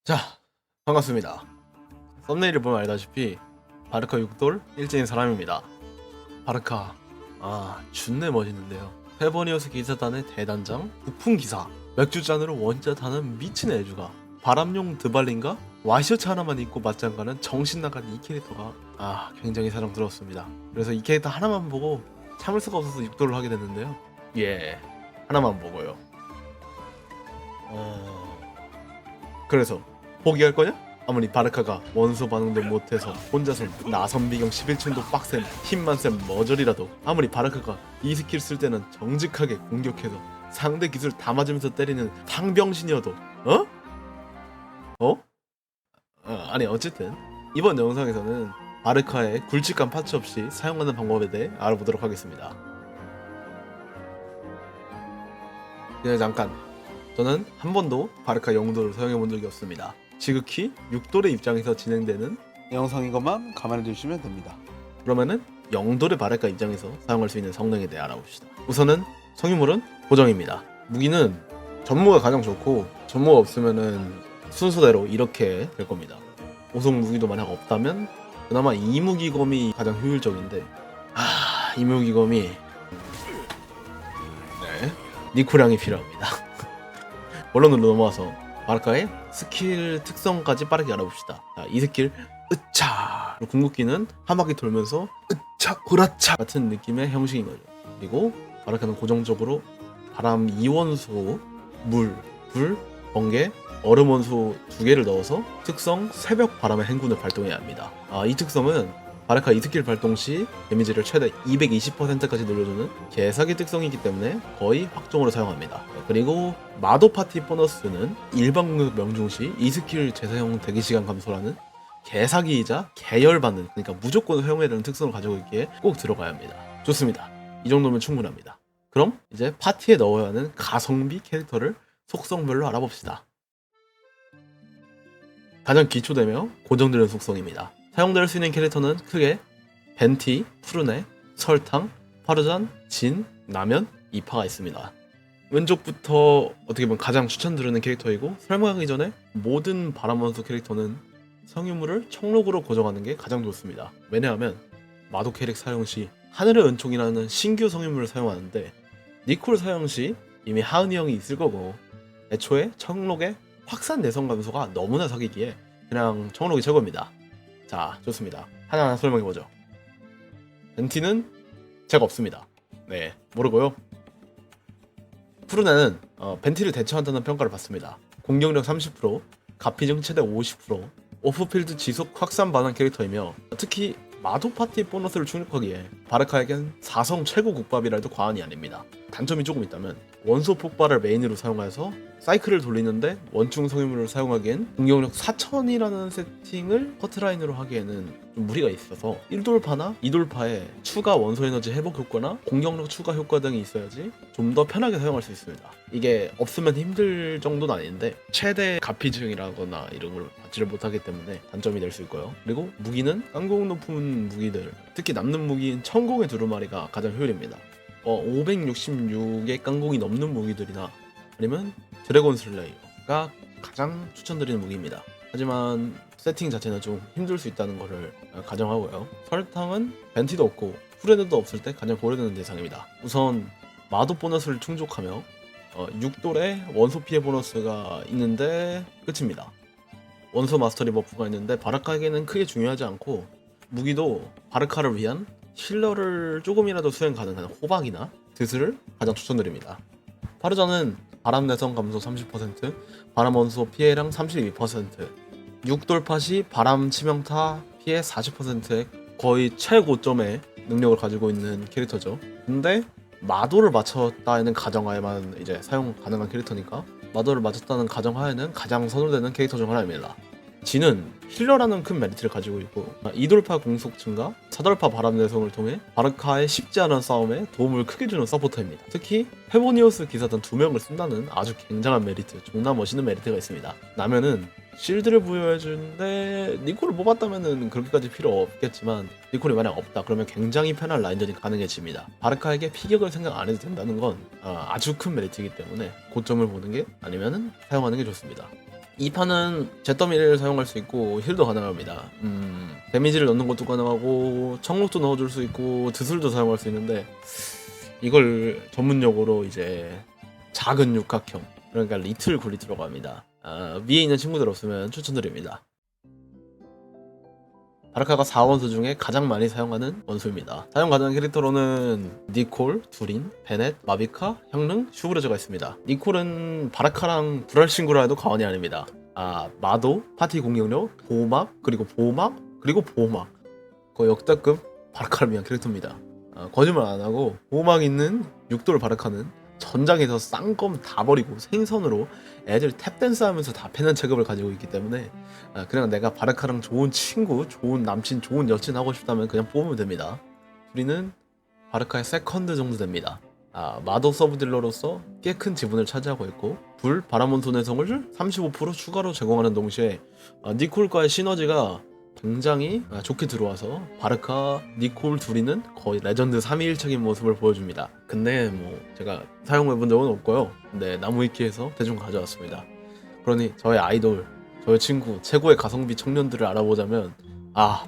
자, 반갑습니다. 썸네일을 보면 알다시피 바르카 6돌 일진인 사람입니다. 바르카, 준내 멋있는데요. 페보니오스 기사단의 대단장, 부품 기사, 맥주잔으로 원샷하는 미친 애주가, 바람용 드발린과 와이셔츠 하나만 입고 맞짱 가는 정신 나간 이 캐릭터가 굉장히 사랑스러웠습니다. 그래서 이 캐릭터 하나만 보고 참을 수가 없어서 6돌을 하게 됐는데요. 하나만 보고요. 그래서 포기할 거냐? 아무리 바르카가 원소 반응도 못해서 혼자서 나선비경 11층도 빡센 힘만 센 머저리라도, 아무리 바르카가 이 스킬 쓸 때는 정직하게 공격해서 상대 기술 다 맞으면서 때리는 상병신이어도 아니 어쨌든 이번 영상에서는 바르카의 굵직한 파츠 없이 사용하는 방법에 대해 알아보도록 하겠습니다. 그냥 잠깐, 저는 한 번도 바르카 영도를 사용해본 적이 없습니다. 지극히 6돌의 입장에서 진행되는 영상인 것만 감안해 주시면 됩니다. 그러면은 0돌의 바르카 입장에서 사용할 수 있는 성능에 대해 알아봅시다. 우선은 성유물은 고정입니다. 무기는 전무가 가장 좋고, 전무가 없으면은 순서대로 이렇게 될 겁니다. 오속 무기도 만약 없다면 그나마 이무기검이 가장 효율적인데, 이무기검이 니코량이 필요합니다. 원론으로 넘어와서 바르카의 스킬 특성까지 빠르게 알아봅시다. 자, 이 스킬 으차! 궁극기는 한 바퀴 돌면서 으차! 후라차! 같은 느낌의 형식인 거죠. 그리고 바르카는 고정적으로 바람 2원소, 물, 불, 번개, 얼음 원소 2개를 넣어서 특성 새벽 바람의 행군을 발동해야 합니다. 이 특성은 바르카 이 스킬 발동 시 데미지를 최대 220%까지 늘려주는 개사기 특성이기 때문에 거의 확정으로 사용합니다. 그리고 마도 파티 보너스는 일반 공격 명중 시 이 스킬 재사용 대기시간 감소라는 개사기이자 계열받는, 그러니까 무조건 사용해야 되는 특성을 가지고 있기에 꼭 들어가야 합니다. 좋습니다. 이 정도면 충분합니다. 그럼 이제 파티에 넣어야 하는 가성비 캐릭터를 속성별로 알아봅시다. 가장 기초되며 고정되는 속성입니다. 사용될 수 있는 캐릭터는 크게 벤티, 푸르네, 설탕, 파르잔, 진, 라면, 이파가 있습니다. 왼쪽부터 어떻게 보면 가장 추천드리는 캐릭터이고, 설명하기 전에 모든 바람원소 캐릭터는 성유물을 청록으로 고정하는 게 가장 좋습니다. 왜냐하면 마도 캐릭 사용 시 하늘의 은총이라는 신규 성유물을 사용하는데, 니콜 사용 시 이미 하은이 형이 있을 거고, 애초에 청록의 확산 내성 감소가 너무나 사기기에 그냥 청록이 최고입니다. 자, 좋습니다. 하나하나 설명해보죠. 벤티는 제가 없습니다. 모르고요. 푸르네는 벤티를 대처한다는 평가를 받습니다. 공격력 30%, 가피증 최대 50%, 오프필드 지속 확산 반환 캐릭터이며, 특히 마도 파티 보너스를 충족하기에 바르카에겐 4성 최고 국밥이라 해도 과언이 아닙니다. 단점이 조금 있다면 원소 폭발을 메인으로 사용해서 사이클을 돌리는데 원충 성유물을 사용하기엔 공격력 4000이라는 세팅을 커트라인으로 하기에는 좀 무리가 있어서 1돌파나 2돌파에 추가 원소 에너지 회복 효과나 공격력 추가 효과 등이 있어야지 좀 더 편하게 사용할 수 있습니다. 이게 없으면 힘들 정도는 아닌데 최대 가피증이라거나 이런 걸 받지를 못하기 때문에 단점이 될 수 있고요. 그리고 무기는 깡공 높은 무기들, 특히 남는 무기인 천공의 두루마리가 가장 효율입니다. 566의 깡공이 넘는 무기들이나 아니면 드래곤 슬레이어가 가장 추천드리는 무기입니다. 하지만 세팅 자체는 좀 힘들 수 있다는 것을 가정하고요. 설탕은 벤티도 없고 후레드도 없을 때 가장 고려되는 대상입니다. 우선 마도 보너스를 충족하며 6돌의 원소 피해 보너스가 있는데 끝입니다. 원소 마스터리 버프가 있는데 바르카에게는 크게 중요하지 않고, 무기도 바르카를 위한 힐러를 조금이라도 수행 가능한 호박이나 드스를 가장 추천드립니다. 파르잔은 바람 내성 감소 30%, 바람 원소 피해량 32%, 6돌파 시 바람 치명타 피해 40%의 거의 최고점의 능력을 가지고 있는 캐릭터죠. 근데 마도를 맞췄다는 가정하에만 이제 사용 가능한 캐릭터니까, 마도를 맞췄다는 가정하에는 가장 선호되는 캐릭터 중 하나입니다. 진은 힐러라는 큰 메리트를 가지고 있고, 2돌파 공속 증가, 4돌파 바람 내성을 통해 바르카의 쉽지 않은 싸움에 도움을 크게 주는 서포터입니다. 특히 페보니오스 기사단 2명을 쓴다는 아주 굉장한 메리트, 존나 멋있는 메리트가 있습니다. 라면은 실드를 부여해주는데 니콜을 뽑았다면은 그렇게까지 필요 없겠지만, 니콜이 만약 없다 그러면 굉장히 편한 라인전이 가능해집니다. 바르카에게 피격을 생각 안 해도 된다는 건 아주 큰 메리트이기 때문에 고점을 보는 게 아니면은 사용하는 게 좋습니다. 이 판은 잿더미를 사용할 수 있고 힐도 가능합니다. 데미지를 넣는 것도 가능하고 청록도 넣어줄 수 있고 드술도 사용할 수 있는데 이걸 전문용어로 이제 작은 육각형, 그러니까 리틀 굴리트라고 합니다. 위에 있는 친구들 없으면 추천드립니다. 바르카가 4원수 중에 가장 많이 사용하는 원수입니다. 사용 가능한 캐릭터로는 니콜, 두린, 베넷, 마비카, 형릉, 슈브르즈가 있습니다. 니콜은 바르카랑 불알 친구라 해도 과언이 아닙니다. 마도, 파티 공격력, 보호막, 그리고 보호막, 그리고 보호막. 거의 역대급 바르카를 위한 캐릭터입니다. 거짓말 안 하고 보호막 있는 6돌 바르카는 전장에서 쌍검 다 버리고 생선으로 애들 탭댄스 하면서 다 패는 체급을 가지고 있기 때문에 그냥 내가 바르카랑 좋은 친구, 좋은 남친, 좋은 여친 하고 싶다면 그냥 뽑으면 됩니다. 우리는 바르카의 세컨드 정도 됩니다. 마도 서브딜러로서 꽤 큰 지분을 차지하고 있고 불, 바람몬토 내성을 35% 추가로 제공하는 동시에 니콜과의 시너지가 굉장히 좋게 들어와서 바르카, 니콜 둘이는 거의 레전드 3위일체인 모습을 보여줍니다. 근데 뭐 제가 사용해본 적은 없고요. 근데 나무위키에서 대충 가져왔습니다. 그러니 저의 아이돌, 저의 친구, 최고의 가성비 청년들을 알아보자면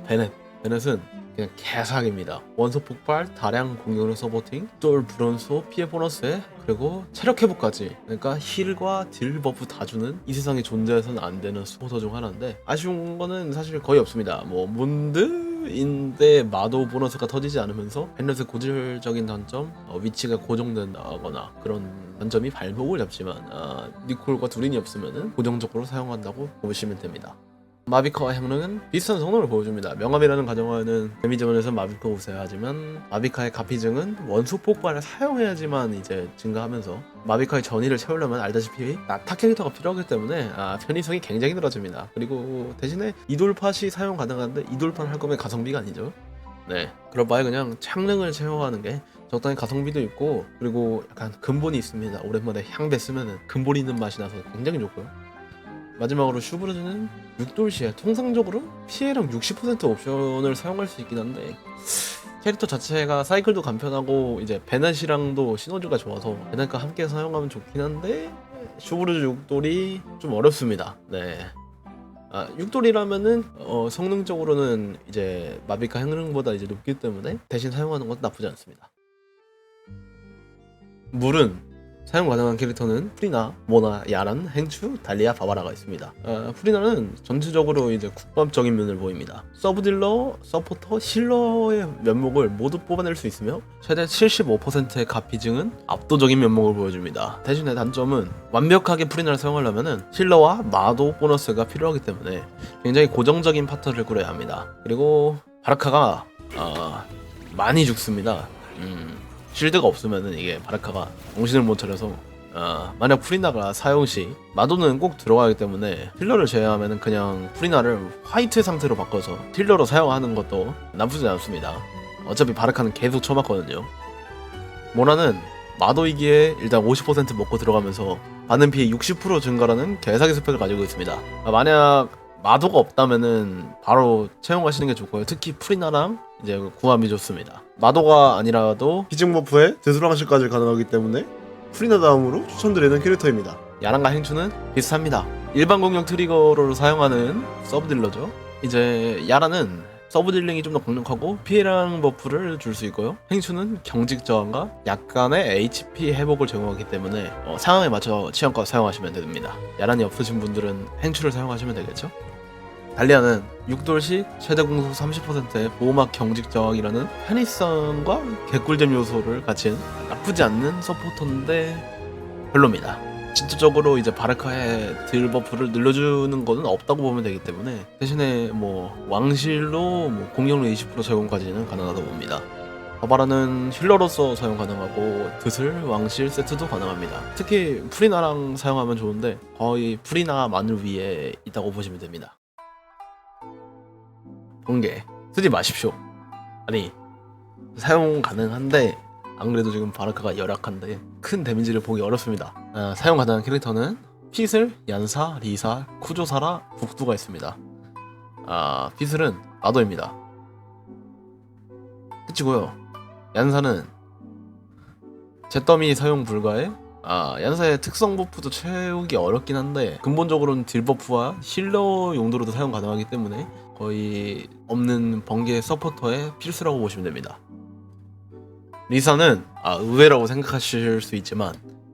베넷은 그냥 개사기입니다. 원소 폭발, 다량 공격력 서포팅, 똘 불원소, 피해 보너스에 그리고 체력 회복까지, 그러니까 힐과 딜 버프 다 주는 이 세상에 존재해서는 안 되는 스포터 중 하나인데 아쉬운 거는 사실 거의 없습니다. 뭐 문드인데 마도 보너스가 터지지 않으면서 벤넷의 고질적인 단점, 위치가 고정된다거나 그런 단점이 발목을 잡지만 니콜과 두린이 없으면 고정적으로 사용한다고 보시면 됩니다. 마비카와 형릉은 비슷한 성능을 보여줍니다. 명암이라는 가정하에는 데미지원에서 마비카 우세하지만 마비카의 가피증은 원소 폭발을 사용해야지만 이제 증가하면서 마비카의 전의를 채우려면 알다시피 타 캐릭터가 필요하기 때문에 편의성이 굉장히 늘어집니다. 그리고 대신에 이돌팟이 사용 가능한데 이돌팟 할 거면 가성비가 아니죠. 네, 그럴 바에 그냥 창능을 채워가는 게 적당히 가성비도 있고 그리고 약간 근본이 있습니다. 오랜만에 향배 쓰면은 근본 있는 맛이 나서 굉장히 좋고요. 마지막으로 슈브르즈는 6돌시에 통상적으로 피해량 60% 옵션을 사용할 수 있긴 한데 캐릭터 자체가 사이클도 간편하고 이제 베넷이랑도 시너지가 좋아서 베넷과 함께 사용하면 좋긴 한데 슈브르즈 6돌이 좀 어렵습니다. 네. 6돌이라면은 성능적으로는 이제 마비카 형릉보다 이제 높기 때문에 대신 사용하는 것도 나쁘지 않습니다. 물은 사용 가능한 캐릭터는 프리나, 모나, 야란, 행추, 달리아, 바바라가 있습니다. 프리나는 전체적으로 이제 국밥적인 면을 보입니다. 서브딜러, 서포터, 힐러의 면목을 모두 뽑아낼 수 있으며 최대 75%의 가피증은 압도적인 면목을 보여줍니다. 대신에 단점은 완벽하게 프리나를 사용하려면 힐러와 마도 보너스가 필요하기 때문에 굉장히 고정적인 파트를 꾸려야 합니다. 그리고 바르카가 많이 죽습니다. 실드가 없으면은 이게 바르카가 정신을 못 차려서 만약 프리나가 사용 시 마도는 꼭 들어가기 때문에 힐러를 제외하면은 그냥 프리나를 화이트 상태로 바꿔서 힐러로 사용하는 것도 나쁘지 않습니다. 어차피 바르카는 계속 쳐맞거든요. 모나는 마도이기에 일단 50% 먹고 들어가면서 받는 피해 60% 증가라는 개사기 스펙을 가지고 있습니다. 만약 마도가 없다면은 바로 채용하시는 게 좋고요. 특히 프리나랑 이제 궁합이 좋습니다. 마도가 아니라도 피증 버프에 대수랑실까지 가능하기 때문에 프리나 다음으로 추천드리는 캐릭터입니다. 야란과 행추는 비슷합니다. 일반 공격 트리거로 사용하는 서브딜러죠. 이제 야란은 서브딜링이 좀 더 강력하고 피해량 버프를 줄 수 있고요. 행추는 경직 저항과 약간의 HP 회복을 제공하기 때문에 상황에 맞춰 취향껏 사용하시면 됩니다. 야란이 없으신 분들은 행추를 사용하시면 되겠죠. 달리아는 6돌씩 최대 공속 30%의 보호막 경직 저항이라는 편의성과 개꿀잼 요소를 갖춘 나쁘지 않는 서포터인데 별로입니다. 진짜적으로 이제 바르카의 딜 버프를 늘려주는 거는 없다고 보면 되기 때문에 대신에 뭐 왕실로 공격력 20% 제공까지는 가능하다고 봅니다. 바바라는 힐러로서 사용 가능하고 드슬, 왕실 세트도 가능합니다. 특히 프리나랑 사용하면 좋은데 거의 프리나 마늘 위에 있다고 보시면 됩니다. 번개 쓰지 마십시오. 아니 사용 가능한데 안 그래도 지금 바르카가 열악한데 큰 데미지를 보기 어렵습니다. 사용 가능한 캐릭터는 피슬, 얀사, 리사, 쿠조사라, 북두가 있습니다. 피슬은 마도입니다. 끝이고요. 얀사는 잿더미 사용 불가에 얀사의 특성 버프도 채우기 어렵긴 한데 근본적으로는 딜 버프와 힐러 용도로도 사용 가능하기 때문에 거의 없는 번개 서포터의 필수라고 보시면 됩니다. 리사는 의외라고 생각하실 수 있지만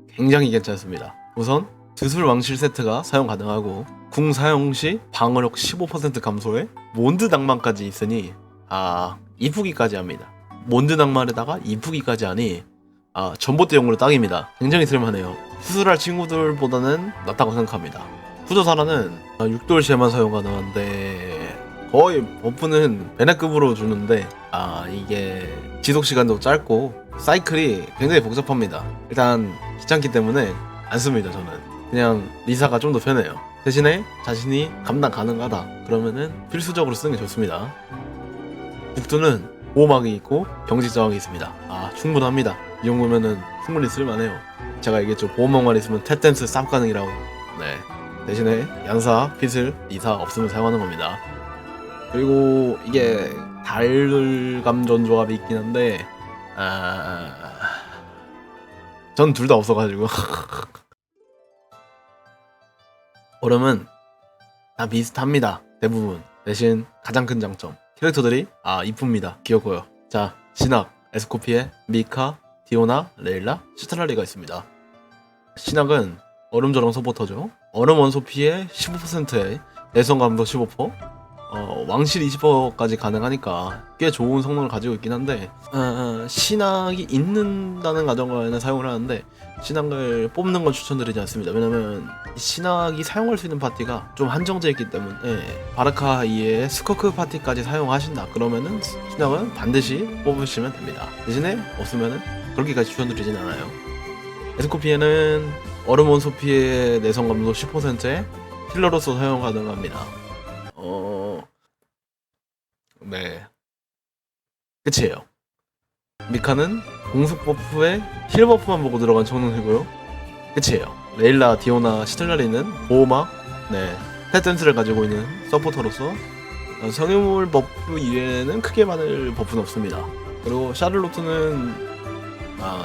굉장히 괜찮습니다. 우선 드술 왕실 세트가 사용 가능하고 궁 사용 시 방어력 15% 감소에 몬드 낭만까지 있으니 이프기까지 합니다. 몬드 낭만에다가 이프기까지 하니 전봇대용으로 딱입니다. 굉장히 쓸만해요. 수술할 친구들보다는 낫다고 생각합니다. 후조사라는 6돌 시에만 사용 가능한데 거의 버프는 베네급으로 주는데 이게 지속시간도 짧고 사이클이 굉장히 복잡합니다. 일단 귀찮기 때문에 안 씁니다. 저는 그냥 리사가 좀 더 편해요. 대신에 자신이 감당 가능하다 그러면은 필수적으로 쓰는 게 좋습니다. 북두는 보호막이 있고 경직 저항이 있습니다. 충분합니다. 이 정도면은 충분히 쓸만해요. 제가 얘기했죠. 보호막만 있으면 탭댄스 쌉 가능이라고. 네. 대신에 얀사, 피슬, 리사 없으면 사용하는 겁니다. 그리고 이게 달감전 조합이 있긴 한데 전 둘 다 없어가지고 얼음은 다 비슷합니다. 대부분. 대신 가장 큰 장점 캐릭터들이 이쁩니다. 귀엽고요. 자, 신학, 에스코피에, 미카, 디오나, 레일라, 시트랄리가 있습니다. 신학은 얼음 저랑 서포터죠. 얼음 원소 피해 15%에 내성 감도 15%, 왕실 20%까지 가능하니까 꽤 좋은 성능을 가지고 있긴 한데 신학이 있는다는 가정하에는 사용을 하는데 신학을 뽑는 건 추천드리지 않습니다. 왜냐면 신학이 사용할 수 있는 파티가 좀 한정되어 있기 때문에 바르카 이외에 스커크 파티까지 사용하신다 그러면은 신학은 반드시 뽑으시면 됩니다. 대신에 없으면은 그렇게까지 추천드리진 않아요. 에스코피에는 얼음 원소 피해 내성 감도 10%에 힐러로서 사용 가능합니다. 네. 끝이에요. 미카는 공속 버프에 힐 버프만 보고 들어간 성능이고요. 끝이에요. 레일라, 디오나, 시틀라리는 보호막, 탭댄스를 가지고 있는 서포터로서 성유물 버프 이외에는 크게 받을 버프는 없습니다. 그리고 샤를로트는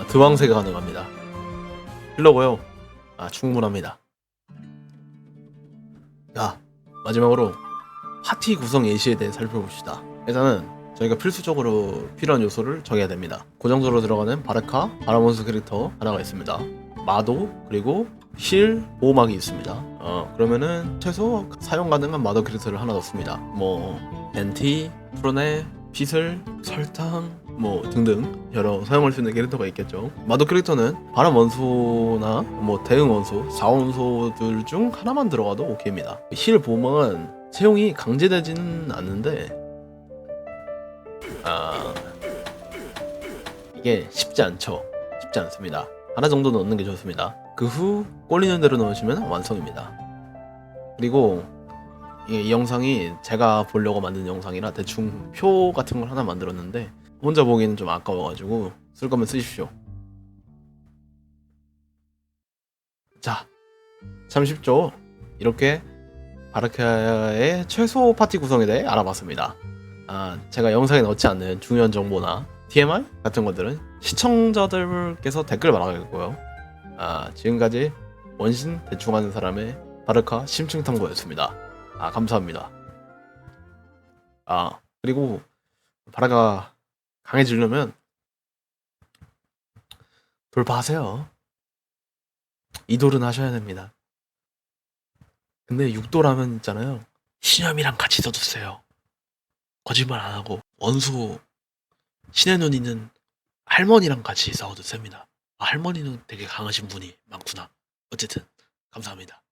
드왕세가 가능합니다. 힐러고요. 충분합니다. 자, 마지막으로 파티 구성 예시에 대해 살펴봅시다. 일단은 저희가 필수적으로 필요한 요소를 정해야 됩니다. 고정적으로 들어가는 바르카, 바라몬스 캐릭터 하나가 있습니다. 마도, 그리고 힐, 보호막이 있습니다. 그러면은 최소 사용 가능한 마도 캐릭터를 하나 넣습니다. 벤티, 프로네, 피슬, 설탕, 등등 여러 사용할 수 있는 캐릭터가 있겠죠. 마도 캐릭터는 바람 원소나 대응 원소, 4원소들 중 하나만 들어가도 오케이입니다. 힐 보호막은 채용이 강제되지는 않는데 이게 쉽지 않습니다. 하나 정도 넣는 게 좋습니다. 그 후 꼴리는 대로 넣으시면 완성입니다. 그리고 이 영상이 제가 보려고 만든 영상이라 대충 표 같은 걸 하나 만들었는데 혼자 보기는 좀 아까워가지고 쓸 거면 쓰십시오. 자, 참 쉽죠? 이렇게 바르카의 최소 파티 구성에 대해 알아봤습니다. 제가 영상에 넣지 않는 중요한 정보나 TMI 같은 것들은 시청자들께서 댓글 말하겠고요. 지금까지 원신 대충 하는 사람의 바르카 심층 탐구였습니다. 감사합니다. 그리고 바르카 강해지려면 돌파하세요. 2돌은 하셔야 됩니다. 근데 6돌 하면 있잖아요. 신념이랑 같이 써주세요. 거짓말 안 하고 원수 신의 눈 있는 할머니랑 같이 싸워도 됩니다. 할머니는 되게 강하신 분이 많구나. 어쨌든 감사합니다.